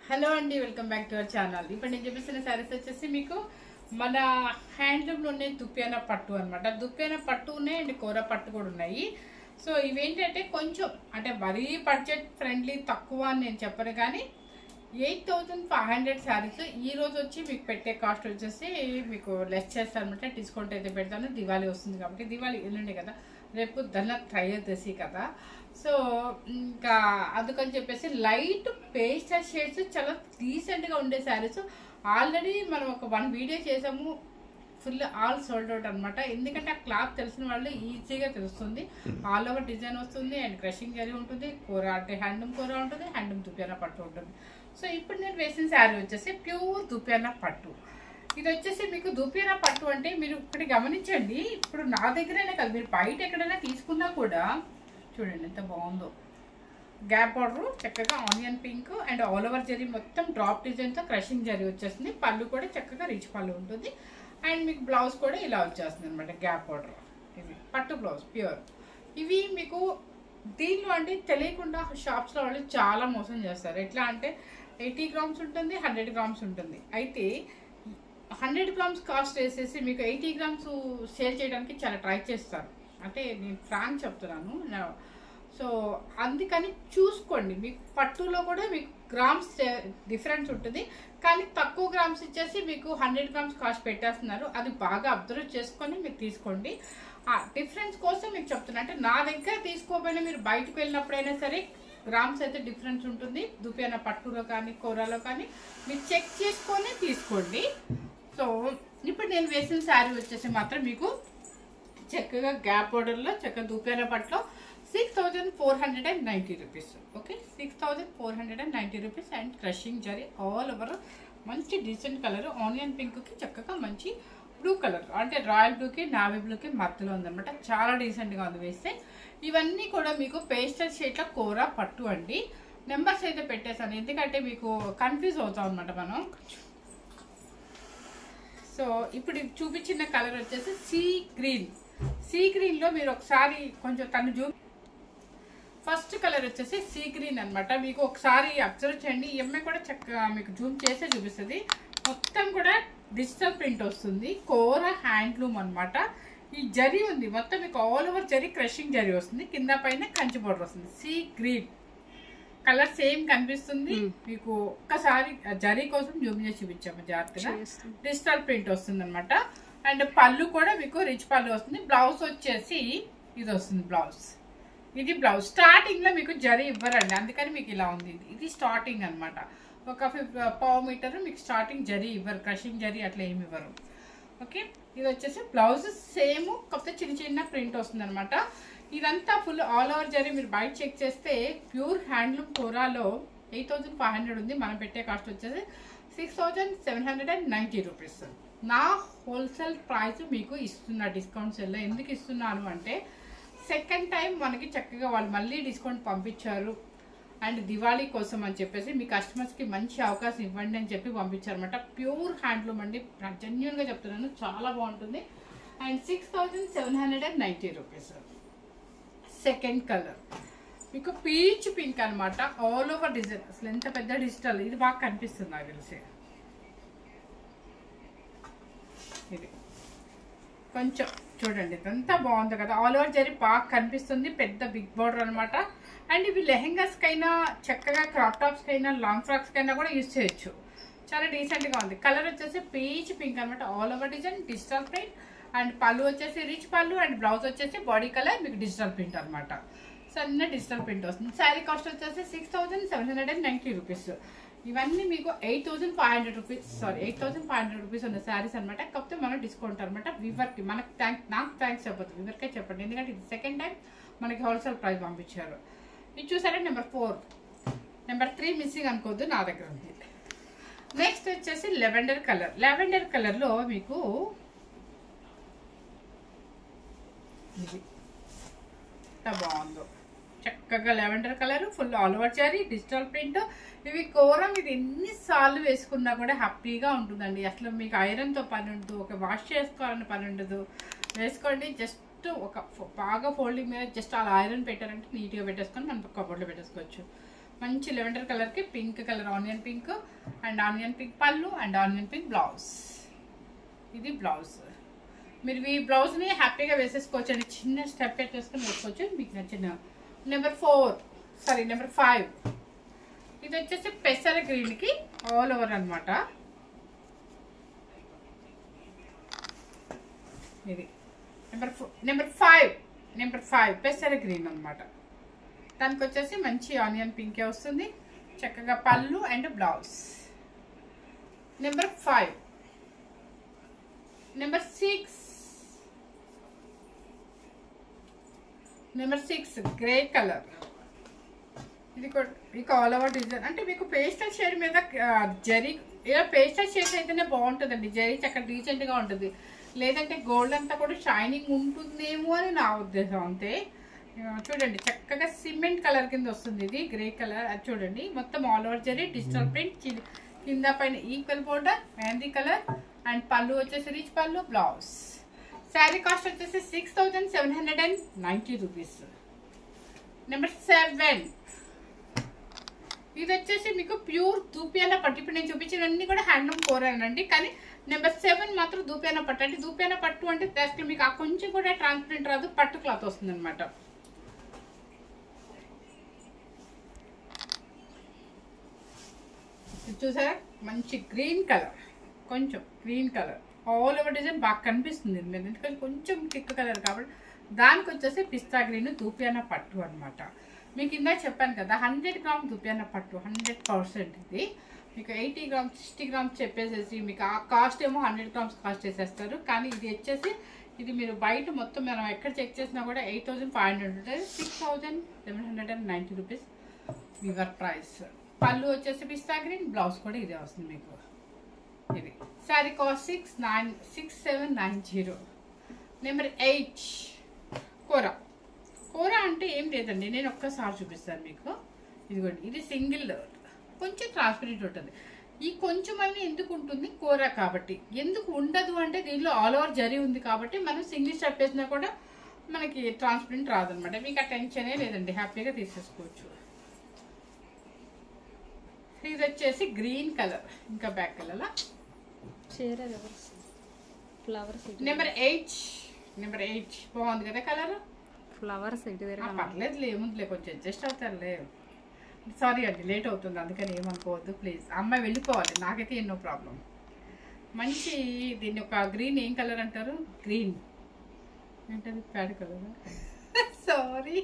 Hello అండి, welcome back to our channel. ఇప్పుడు నేను చూపిస్తున్న శారీస్ వచ్చేసి మీకు మన హ్యాండ్లూమ్లోనే దుప్పియాన పట్టు అనమాట. దుప్పియాన పట్టు ఉన్నాయి అండ్ కూర పట్టు కూడా ఉన్నాయి. సో ఇవేంటంటే కొంచెం అంటే మరీ బడ్జెట్ ఫ్రెండ్లీ తక్కువ అని నేను చెప్పను, కానీ 8500 శారీస్ ఈ రోజు వచ్చి మీకు పెట్టే కాస్ట్ వచ్చేసి మీకు లెస్ చేస్తాను అనమాట. డిస్కౌంట్ అయితే పెడతాను. దివాళీ వస్తుంది కాబట్టి, దివాళీ ఎల్లుండే కదా, రేపు ధన త్రయోదశి కదా. సో ఇంకా అందుకని చెప్పేసి లైట్ పేస్టల్ షేడ్స్ చాలా డీసెంట్గా ఉండే శారీస్ ఆల్రెడీ మనం ఒక 1 వీడియో చేసాము. ఫుల్ ఆల్ సోల్డ్ అవుట్ అనమాట. ఎందుకంటే ఆ క్లాత్ తెలిసిన వాళ్ళు ఈజీగా తెలుస్తుంది. ఆల్ ఓవర్ డిజైన్ వస్తుంది అండ్ క్రషింగ్ జరీ ఉంటుంది. కూర అంటే హ్యాండ్లూమ్ కూర ఉంటుంది, హ్యాండ్లూమ్ దుప్పియాన పట్టు ఉంటుంది. సో ఇప్పుడు నేను వేసిన శారీ వచ్చేసి ప్యూర్ దుప్పియాన పట్టు. ఇది వచ్చేసి మీకు దుప్పియాన పట్టు అంటే మీరు ఇక్కడ గమనించండి. ఇప్పుడు నా దగ్గరనే కాదు, మీరు బయట ఎక్కడైనా తీసుకున్నా కూడా చూడండి ఎంత బాగుందో. గ్యాప్ బార్డర్ చక్కగా onion pink and all over zari మొత్తం డ్రాప్ డిజైన్తో క్రషింగ్ జరీ వచ్చేస్తుంది. పళ్ళు కూడా చక్కగా రిచ్ పళ్ళు ఉంటుంది అండ్ మీకు బ్లౌజ్ కూడా ఇలా వచ్చేస్తుంది అనమాట. గ్యాప్ బార్డర్ ఇది పట్టు బ్లౌజ్ ప్యూర్. ఇవి మీకు దీనిలో అంటే తెలియకుండా షాప్స్లో వాళ్ళు చాలా మోసం చేస్తారు. ఎట్లా అంటే 80 గ్రామ్స్ ఉంటుంది, 100 గ్రామ్స్ ఉంటుంది. అయితే 100 గ్రామ్స్ కాస్ట్ వేసేసి మీకు 80 గ్రామ్స్ సేల్ చేయడానికి చాలా ట్రై చేస్తారు. అంటే నేను ఫ్రాంక్ చెప్తున్నాను. సో అందుకని చూసుకోండి, మీకు పట్టులో కూడా మీకు గ్రామ్స్ డిఫరెన్స్ ఉంటుంది, కానీ తక్కువ గ్రామ్స్ ఇచ్చేసి మీకు 100 గ్రామ్స్ కాస్ట్ పెట్టేస్తున్నారు. అది బాగా అబ్జర్వ్ చేసుకొని మీరు తీసుకోండి. ఆ డిఫరెన్స్ కోసం మీకు చెప్తున్నా. అంటే నా దగ్గర తీసుకోకపోయినా మీరు బయటకు వెళ్ళినప్పుడైనా సరే గ్రామ్స్ అయితే డిఫరెన్స్ ఉంటుంది. దుప్పియాన పట్టులో కానీ కూరలో కానీ మీరు చెక్ చేసుకొని తీసుకోండి. సో ఇప్పుడు నేను వేసిన శారీ వచ్చేసి మాత్రం మీకు చక్కగా గ్యాప్ బోర్డర్లో చక్కగా దుప్పియాన పట్టులో 6490 rupees. Okay, 6490 rupees and crushing zari all over. మంచి డీసెంట్ కలర్ ఆనియన్ పింక్కి చక్కగా మంచి బ్లూ కలర్ అంటే రాయల్ బ్లూకి నావీ బ్లూకి మధ్యలో ఉందన్నమాట. చాలా డీసెంట్గా ఉంది వేస్తే. ఇవన్నీ కూడా మీకు పేస్టల్ షేడ్లో కూర పట్టు అండి. నెంబర్స్ అయితే పెట్టేశాను ఎందుకంటే మీకు కన్ఫ్యూజ్ అవుతాం అనమాట మనం. సో ఇప్పుడు చూపించిన కలర్ వచ్చేసి సీ గ్రీన్. సీ గ్రీన్లో మీరు ఒకసారి కొంచెం తను ఫస్ట్ కలర్ వచ్చేసి సీ గ్రీన్ అనమాట. మీకు ఒకసారి అబ్జర్వ్ చేయండి. ఎంఐ కూడా చక్కగా మీకు జూమ్ చేసే చూపిస్తుంది. మొత్తం కూడా డిజిటల్ ప్రింట్ వస్తుంది. కోర హ్యాండ్లూమ్ అనమాట. ఈ జరీ ఉంది మొత్తం మీకు all over zari crushing zari వస్తుంది. కింద పైన కంచి బోర్డర్ వస్తుంది. సీ గ్రీన్ కలర్ సేమ్ కనిపిస్తుంది మీకు. ఒక్కసారి జరీ కోసం జూమ్ చేసి చూపించాము జాగ్రత్తగా. డిజిటల్ ప్రింట్ వస్తుంది అనమాట. అండ్ పళ్ళు కూడా మీకు రిచ్ పళ్ళు వస్తుంది. బ్లౌజ్ వచ్చేసి ఇది వస్తుంది. బ్లౌజ్ ఇది బ్లౌజ్. స్టార్టింగ్ లో మీకు జరీ ఇవ్వరండి, అందుకని మీకు ఇలా ఉంది. ఇది స్టార్టింగ్ అనమాట. ఒక 1/4 మీటర్ మీకు స్టార్టింగ్ జరీ ఇవ్వరు, క్రషింగ్ జరీ అట్లా ఏమి ఇవ్వరు. ఓకే, ఇది వచ్చేసి బ్లౌజ్ సేమ్, కాకపోతే చిన్న చిన్న ప్రింట్ వస్తుంది అనమాట. ఇదంతా ఫుల్ ఆల్ ఓవర్ జరీ. మీరు బయట చెక్ చేస్తే ప్యూర్ హ్యాండ్లూమ్ కూరాలో 8500 ఉంది. మనం పెట్టే కాస్ట్ వచ్చేసి 6790 రూపీస్. నా హోల్సేల్ ప్రైస్ మీకు ఇస్తున్నా డిస్కౌంట్ సెల్లో. ఎందుకు ఇస్తున్నాను అంటే సెకండ్ టైం మనకి చక్కగా వాళ్ళు మళ్ళీ డిస్కౌంట్ పంపించారు అండ్ దివాళీ కోసం అని చెప్పేసి మీ కస్టమర్స్కి మంచి అవకాశం ఇవ్వండి అని చెప్పి పంపించారనమాట. ప్యూర్ హ్యాండ్లూమ్ అండి, జెన్యూన్గా చెప్తున్నాను, చాలా బాగుంటుంది. And 6790 rupees. సెకండ్ కలర్ మీకు పీచ్ పింక్ అనమాట. All over design. అసలు ఎంత పెద్ద డిజిటల్, ఇది బాగా కనిపిస్తుంది నాకు తెలిసి. ఇది కొంచెం చూడండి, ఇదంతా బాగుంది కదా. ఆల్ ఓవర్ జరీ బాగా కనిపిస్తుంది. పెద్ద బిగ్ బోర్డర్ అనమాట. అండ్ ఇవి లెహెంగాస్ కైనా చక్కగా క్రాప్ టాప్స్ కైనా లాంగ్ ఫ్రాక్స్ కైనా కూడా యూజ్ చేయొచ్చు. చాలా డీసెంట్గా ఉంది. కలర్ వచ్చేసి పీచ్ పింక్ అనమాట. All over design digital print and పళ్ళు వచ్చేసి రిచ్ పళ్ళు అండ్ బ్లౌజ్ వచ్చేసి బాడీ కలర్ మీకు డిజిటల్ ప్రింట్ అనమాట. సన్న డిజిటల్ ప్రింట్ వస్తుంది. శారీ కాస్ట్ వచ్చేసి 6790 రూపీస్. ఇవన్నీ మీకు 8500 రూపీస్, సారీ 8500 రూపీస్ ఉన్న శారీస్ అనమాట. కాకపోతే మనం డిస్కౌంట్ అనమాట. వివర్కి మనకు నాకు థ్యాంక్స్ చెప్పదు, వివర్కే చెప్పండి. ఎందుకంటే ఇది సెకండ్ టైం మనకి హోల్సేల్ ప్రైస్ పంపించారు. ఇది చూసారా నెంబర్ 4. నెంబర్ 3 మిస్సింగ్ అనుకోవద్దు, నా దగ్గర ఉంది. నెక్స్ట్ వచ్చేసి లెవెండర్ కలర్. లెవెండర్ కలర్లో మీకు ఇది ఎంత బాగుందో. చక్కగా lavender colour full all over zari digital print. ఇవి కూర మీరు ఎన్నిసార్లు వేసుకున్నా కూడా హ్యాపీగా ఉంటుందండి. అసలు మీకు ఐరన్తో పని ఉండదు, ఒక వాష్ చేసుకోవాలని పని ఉండదు. వేసుకోండి, జస్ట్ ఒక బాగా ఫోల్డింగ్ మీద జస్ట్ అలా ఐరన్ పెట్టారంటే నీట్గా పెట్టేసుకొని మనం కబోర్డ్లో పెట్టేసుకోవచ్చు. మంచి లెవెండర్ కలర్కి pink colour onion pink and onion pink పళ్ళు అండ్ ఆనియన్ పింక్ బ్లౌజ్. ఇది బ్లౌజ్. మీరు ఈ బ్లౌజ్ని హ్యాపీగా వేసేసుకోవచ్చు అండి. చిన్న స్టెప్ వేసుకొని వేసుకోవచ్చు మీకు నచ్చిన. నెంబర్ 5 ఇది వచ్చేసి పెసర గ్రీన్కి ఆల్ ఓవర్ అనమాట. ఇది నెంబర్ 5 పెసర గ్రీన్ అనమాట. దానికి వచ్చేసి మంచి ఆనియన్ పింకే వస్తుంది. చక్కగా పళ్ళు and blouse. Number 5. Number 6 grey colour. ఇది మీకు ఆల్ ఓవర్ డిజైన్ అంటే మీకు పేస్టల్ షేడ్ మీద జరీ, ఇలా పేస్టల్ షేడ్ అయితేనే బాగుంటుందండి. జరీ చక్కగా డీసెంట్గా ఉంటుంది. లేదంటే గోల్డ్ అంతా కూడా షైనింగ్ ఉంటుందేమో అని నా ఉద్దేశం అంతే. చూడండి చక్కగా సిమెంట్ కలర్ కింద వస్తుంది. ఇది గ్రే కలర్. అది చూడండి మొత్తం all over zari digital print, కింద పైన equal border, mehndi colour and పళ్ళు వచ్చేసి రిచ్ పళ్ళు, బ్లౌజ్. శారీ కాస్ట్ వచ్చేసి 6790 రూపీస్. నెంబర్ 7 ఇది వచ్చేసి మీకు ప్యూర్ దూపియానా పట్టు. ఇప్పుడు నేను చూపించినవన్నీ కూడా హ్యాండ్లూమ్ కోరానండి. కానీ నెంబర్ 7 మాత్రం దూపియానా పట్టు. అంటే దూపియానా పట్టు అంటే అసలు మీకు ఆ కొంచెం కూడా ట్రాన్స్పరెంట్ రాదు, పట్టు క్లాత్ వస్తుంది అనమాట. చూసారా మంచి గ్రీన్ కలర్, కొంచెం green colour all over design బాగా కనిపిస్తుంది మీరు. ఎందుకంటే కొంచెం థిక్ కలర్ కాబట్టి దానికి వచ్చేసి పిస్తా గ్రీన్ దూపియానా పట్టు అనమాట. మీకు ఇందాక చెప్పాను కదా 100 గ్రామ్ దూపియానా పట్టు 100%. ఇది మీకు 80 గ్రామ్స్ 60 గ్రామ్స్ చెప్పేసేసి మీకు ఆ కాస్ట్ ఏమో 100 గ్రామ్స్ కాస్ట్ చేసేస్తారు. కానీ ఇది వచ్చేసి ఇది మీరు బయట మొత్తం మనం ఎక్కడ చెక్ చేసినా కూడా 8500 ఉంటుంది. 6790 రూపీస్ వివర్ ప్రైస్. పళ్ళు వచ్చేసి పిస్తా గ్రీన్, బ్లౌజ్ కూడా ఇదే వస్తుంది మీకు. ఇది శారీ కాస్ట్ 6790. నెంబర్ 8 కూర అంటే ఏం లేదండి, నేను ఒక్కసారి చూపిస్తాను మీకు. ఇదిగోండి ఇది సింగిల్, కొంచెం ట్రాన్స్పరెంట్ ఉంటుంది. ఈ కొంచెమైనా ఎందుకు ఉంటుంది, కూర కాబట్టి. ఎందుకు ఉండదు అంటే దీనిలో ఆల్ ఓవర్ జరీ ఉంది కాబట్టి మనం సింగిల్ స్టెప్ వేసినా కూడా మనకి ట్రాన్స్పరెంట్ రాదనమాట. మీకు ఆ టెన్షనే లేదండి, హ్యాపీగా తీసేసుకోవచ్చు. ఇది వచ్చేసి గ్రీన్ కలర్, ఇంకా బ్యాక్ కలర్ నెంబర్ 8 బాగుంది కదా కలర్. ఫ్లవర్స్ పర్లేదు ఏముందిలే, కొంచెం అడ్జస్ట్ అవుతారులే. సారీ అండి లేట్ అవుతుంది అందుకని ఏమనుకోవద్దు ప్లీజ్. అమ్మాయి వెళ్ళిపోవాలి, నాకైతే ఎన్నో ప్రాబ్లం. మంచి దీన్ని ఒక గ్రీన్ ఏం కలర్ అంటారు, గ్రీన్ ఏంటది ప్యాడ్ కలర్ సారీ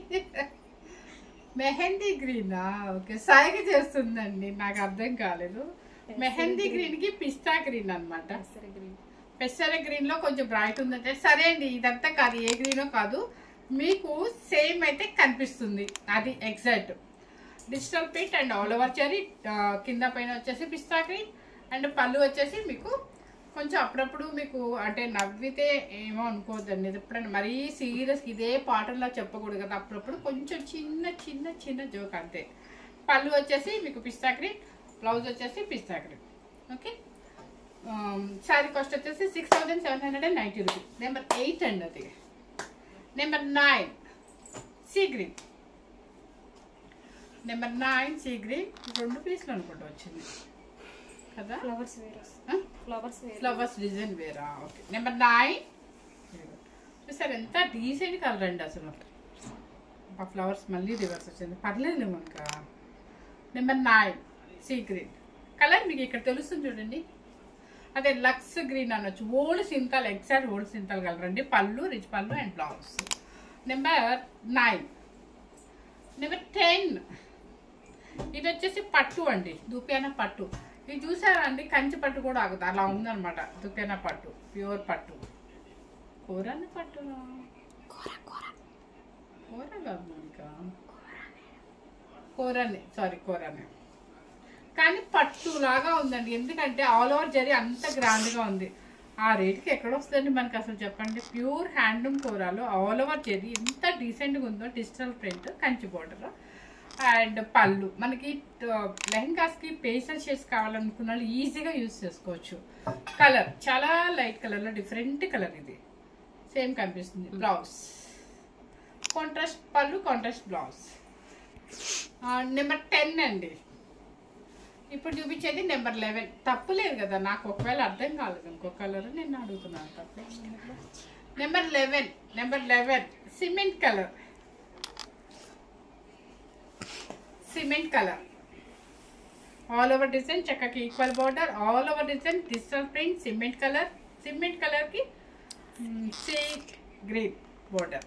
మెహందీ గ్రీనా. ఓకే సాయిగా చేస్తుందండి, నాకు అర్థం కాలేదు. మెహందీ గ్రీన్ కి పిస్తా గ్రీన్ అనమాట. పెసర గ్రీన్ లో కొంచెం బ్రైట్ ఉందంటే సరే అండి. ఇదంతా కాదు, ఏ గ్రీనో కాదు, మీకు సేమ్ అయితే కనిపిస్తుంది. అది exact digital print and all over cherry. కింద పైన వచ్చేసి పిస్తా గ్రీన్ అండ్ పళ్ళు వచ్చేసి మీకు కొంచెం అప్పుడప్పుడు మీకు అంటే నవ్వితే ఏమో అనుకోవద్దండి. ఎప్పుడైనా మరీ సీరియస్ ఇదే పాటల్లో చెప్పకూడదు కదా, అప్పుడప్పుడు కొంచెం చిన్న చిన్న చిన్న జోక్ అంతే. పళ్ళు వచ్చేసి మీకు పిస్తా గ్రీన్, బ్లౌజ్ వచ్చేసి పిస్తా గ్రీన్. ఓకే శారీ కాస్ట్ వచ్చేసి 6790 రూపీస్. నెంబర్ 8 అండి అది. Number 9 sea green. Number 9 sea green 2 పీస్లు అనుకుంటూ వచ్చింది కదా. ఫ్లవర్స్ డిజైన్ వేరా. ఓకే నెంబర్ 9 చూసారు ఎంత డీసెంట్ కలర్ అండి అసలు. ఆ ఫ్లవర్స్ మళ్ళీ రివర్స్ వచ్చింది, పర్లేదు మనకా. నెంబర్ 9 సీ గ్రీన్ కలర్ మీకు ఇక్కడ తెలుస్తుంది చూడండి, అదే లక్స్ గ్రీన్ అనొచ్చు. Old Cinthol, exact old Cinthol colour అండి. పళ్ళు రిచ్ పళ్ళు అండ్ బ్లౌజ్. నెంబర్ 9. నెంబర్ 10 ఇది వచ్చేసి పట్టు అండి, దూపియానా పట్టు. ఇది చూసారా అండి, కంచి పట్టు కూడా ఆగుతుంది అలా ఉందన్నమాట. దూపియానా పట్టు ప్యూర్ పట్టు. కూరని పట్టు కూర కాదు ఇంకా కూరనే కానీ పట్టు లాగా ఉందండి. ఎందుకంటే ఆల్ ఓవర్ జరీ అంత గ్రాండ్గా ఉంది. ఆ రేట్కి ఎక్కడ వస్తుందండి మనకి అసలు చెప్పండి. ప్యూర్ హ్యాండ్లూమ్ కూరలు ఆల్ ఓవర్ జరీ ఎంత డీసెంట్గా ఉందో. Digital print, Kanchi border and పళ్ళు. మనకి లెహంగాస్కి పేస్టల్ షేడ్స్ కావాలనుకున్న వాళ్ళు ఈజీగా యూజ్ చేసుకోవచ్చు. కలర్ చాలా లైట్ కలర్లో డిఫరెంట్ కలర్, ఇది సేమ్ కనిపిస్తుంది. బ్లౌజ్ కాంట్రాస్ట్ పళ్ళు, కాంట్రాస్ట్ బ్లౌజ్. నెంబర్ 10 అండి. ఇప్పుడు చూపించేది నెంబర్ 11. తప్పులేదు కదా, నాకు ఒకవేళ అర్థం కాలేదు ఇంకో కలర్ నేను అడుగుతున్నాను. తప్పు number 11 cement colour. All over design, చక్కకి equal border, all over design, digital print, cement కలర్కి సీ గ్రీన్ బార్డర్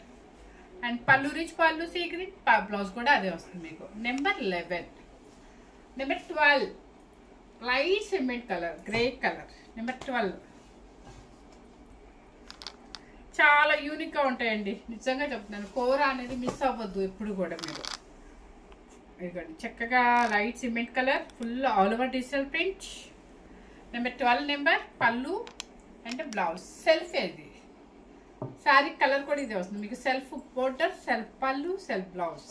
అండ్ పళ్ళు రిచ్ పళ్ళు సీ గ్రీన్, బ్లౌజ్ కూడా అదే వస్తుంది మీకు. Number 11. Number 12 light cement colour, grey colour. Number 12 చాలా యూనిక్గా ఉంటాయండి, నిజంగా చెప్తున్నాను. కూర అనేది మిస్ అవ్వద్దు ఎప్పుడు కూడా మీరు. ఇదిగోండి చక్కగా light cement colour, full all over digital print. Number 12 number పళ్ళు అండ్ బ్లౌజ్ సెల్ఫ్. ఇది శారీ కలర్ కూడా ఇదే వస్తుంది మీకు. సెల్ఫ్ బోర్డర్, సెల్ఫ్ పళ్ళు, సెల్ఫ్ బ్లౌజ్.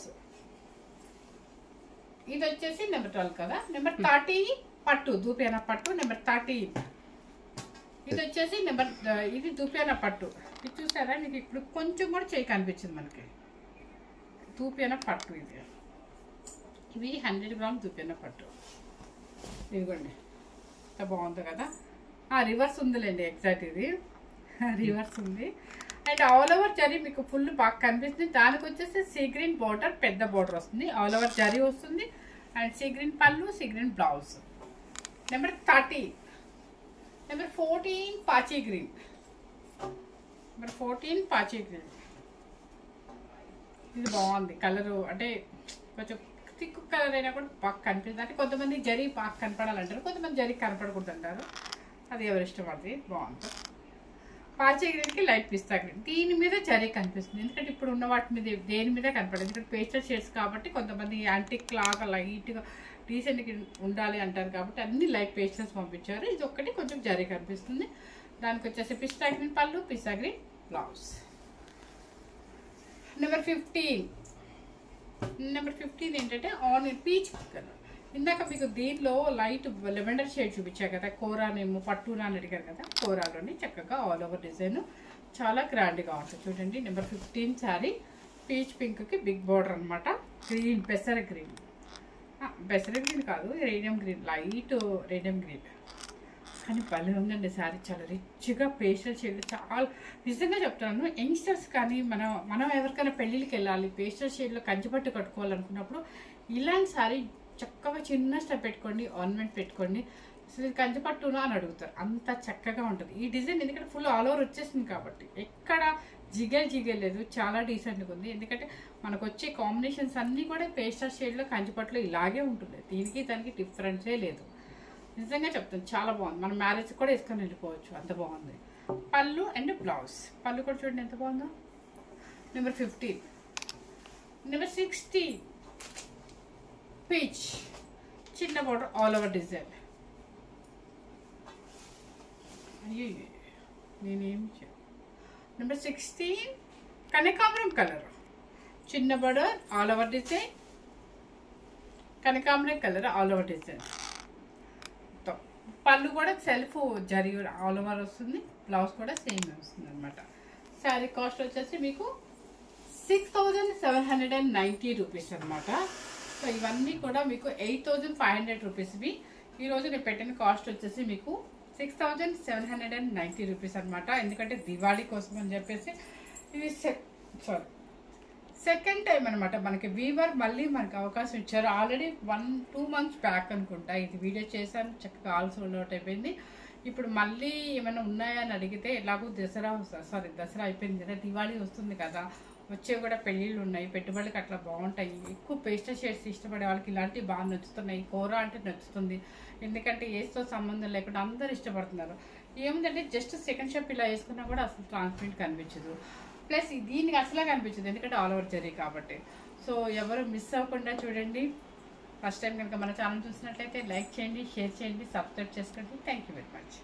ఇది వచ్చేసి నెంబర్ 12 కదా. నెంబర్ 30 పట్టు, దూపియానా పట్టు. నెంబర్ 30 ఇది వచ్చేసి ఇది దూపియానా పట్టు. ఇది చూసారా మీకు ఇప్పుడు కొంచెం కూడా చేయి కనిపించింది మనకి. దూపియానా పట్టు ఇవి 100 గ్రామ్ దూపియానా పట్టు. ఇదిగోండి ఎంత బాగుంది కదా. రివర్స్ ఉందిలేండి, ఎగ్జాక్ట్ ఇది రివర్స్ ఉంది. అండ్ ఆల్ ఓవర్ జరీ మీకు ఫుల్ బాగా కనిపిస్తుంది. దానికి వచ్చేసి సీ గ్రీన్ బార్డర్, పెద్ద బార్డర్ వస్తుంది, ఆల్ ఓవర్ జరీ వస్తుంది. అండ్ సీ గ్రీన్ పళ్ళు, sea green blouse. Number 30 number 14 పాచీ గ్రీన్. నెంబర్ 14 పాచీ గ్రీన్. ఇది బాగుంది కలరు, అంటే కొంచెం థిక్ కలర్ అయినా కూడా బాగా కనిపిస్తుంది. అంటే కొంతమంది జరీ బాగా కనపడాలంటారు, కొంతమంది జరీ కనపడకూడదు అంటారు. అది ఎవరి ఇష్టం, అది బాగుంటుంది. పాచీ గ్రీన్కి లైట్ పిస్తా గ్రీన్. దీని మీద జరీ కనిపిస్తుంది, ఎందుకంటే ఇప్పుడు ఉన్న వాటి మీద దేని మీద కనపడదు. ఎందుకంటే పేస్టల్ షేడ్స్ కాబట్టి కొంతమంది యాంటిక్ లాగా లైట్గా డీసెంట్గా ఉండాలి అంటారు కాబట్టి అన్ని లైట్ పేస్టల్స్ పంపించారు. ఇది ఒక్కటి కొంచెం జరీ కనిపిస్తుంది. దానికి వచ్చేసి పిస్తా గ్రీన్ పళ్ళు, పిస్తా గ్రీన్ బ్లౌజ్. నెంబర్ 15 ఏంటంటే ఆనియన్ పీచ్ కలర్. ఇందాక మీకు దీనిలో లైట్ లెవెండర్ షేడ్ చూపించా కదా, కోరానేమో పట్టునా అని అడిగారు కదా. కోరాలోని చక్కగా ఆల్ ఓవర్ డిజైన్ చాలా గ్రాండ్గా ఉంటుంది చూడండి. నెంబర్ 15 శారీ పీచ్ పింక్కి బిగ్ బార్డర్ అనమాట. గ్రీన్ పెసర గ్రీన్ కాదు, radium green, light radium green. కానీ భలే ఉందండి శారీ, చాలా రిచ్గా పేస్టల్ షేడ్. చాలా నిజంగా చెప్తాను, యంగ్స్టర్స్ కానీ మనం ఎవరికైనా పెళ్ళిళ్ళకి వెళ్ళాలి, పేస్టల్ షేడ్లో కంచిపట్టు కట్టుకోవాలనుకున్నప్పుడు ఇలాంటి శారీ చక్కగా చిన్న స్టెప్ పెట్టుకోండి, ఆర్నమెంట్ పెట్టుకోండి. అసలు కంచిపట్టునా అని అడుగుతారు, అంత చక్కగా ఉంటుంది ఈ డిజైన్. ఎందుకంటే ఫుల్ ఆల్ ఓవర్ వచ్చేసింది కాబట్టి ఎక్కడ జిగేల్ లేదు, చాలా డీసెంట్గా ఉంది. ఎందుకంటే మనకు వచ్చే కాంబినేషన్స్ అన్నీ కూడా పేస్టల్ షేడ్లో కంచిపట్టులో ఇలాగే ఉంటుంది, దీనికి దానికి డిఫరెన్సే లేదు. నిజంగా చెప్తాను చాలా బాగుంది, మన మ్యారేజ్ కూడా వేసుకొని వెళ్ళిపోవచ్చు, అంత బాగుంది. పళ్ళు అండ్ బ్లౌజ్, పళ్ళు కూడా చూడండి ఎంత బాగుందో. నెంబర్ 15 నెంబర్ 16 పీచ్, చిన్న బార్డర్, ఆల్ ఓవర్ డిజైన్. అయ్యో నేనేం నెంబర్ 16 కనకాంబరం కలర్, చిన్న బార్డర్, ఆల్ ఓవర్ డిజైన్, కనకాంబరం కలర్, ఆల్ ఓవర్ డిజైన్. పళ్ళు కూడా సెల్ఫ్ జరీ ఆల్ ఓవర్ వస్తుంది, బ్లౌజ్ కూడా సేమ్ వస్తుంది అనమాట. శారీ కాస్ట్ వచ్చేసి మీకు 6790 రూపీస్ అనమాట. సో ఇవన్నీ కూడా మీకు 8500 రూపీస్వి. ఈరోజు నేను పెట్టిన కాస్ట్ వచ్చేసి మీకు 6790 రూపీస్ అనమాట. ఎందుకంటే దివాళీ కోసం అని చెప్పేసి ఇది సెకండ్ టైం అనమాట మనకి వీవర్ మళ్ళీ మనకి అవకాశం ఇచ్చారు. ఆల్రెడీ 1-2 మంత్స్ బ్యాక్ అనుకుంటా ఇది వీడియో చేశాను, చక్కగా ఆల్ సోల్డ్ అవుట్ అయిపోయింది. ఇప్పుడు మళ్ళీ ఏమైనా ఉన్నాయని అడిగితే ఎలాగో దసరా అయిపోయింది కదా, దివాళీ వస్తుంది కదా, వచ్చేవి కూడా పెళ్ళిళ్ళు ఉన్నాయి, పెట్టుబడులకు అట్లా బాగుంటాయి. ఎక్కువ పేస్టల్ షేడ్స్ ఇష్టపడే వాళ్ళకి ఇలాంటివి బాగా నచ్చుతున్నాయి. కూర అంటే నచ్చుతుంది, ఎందుకంటే ఏస్తో సంబంధం లేకుండా అందరు ఇష్టపడుతున్నారు. ఏముందంటే జస్ట్ సెకండ్ షేప్ ఇలా వేసుకున్నా కూడా అసలు ట్రాన్స్పరెంట్ కనిపించదు, ప్లస్ దీనికి అసలే కనిపించదు ఎందుకంటే ఆల్ ఓవర్ జరీ కాబట్టి. సో ఎవరు మిస్ అవ్వకుండా చూడండి. ఫస్ట్ టైం కనుక మన ఛానల్ చూసినట్లయితే లైక్ చేయండి, షేర్ చేయండి, సబ్స్క్రైబ్ చేసుకోండి. Thank you very much.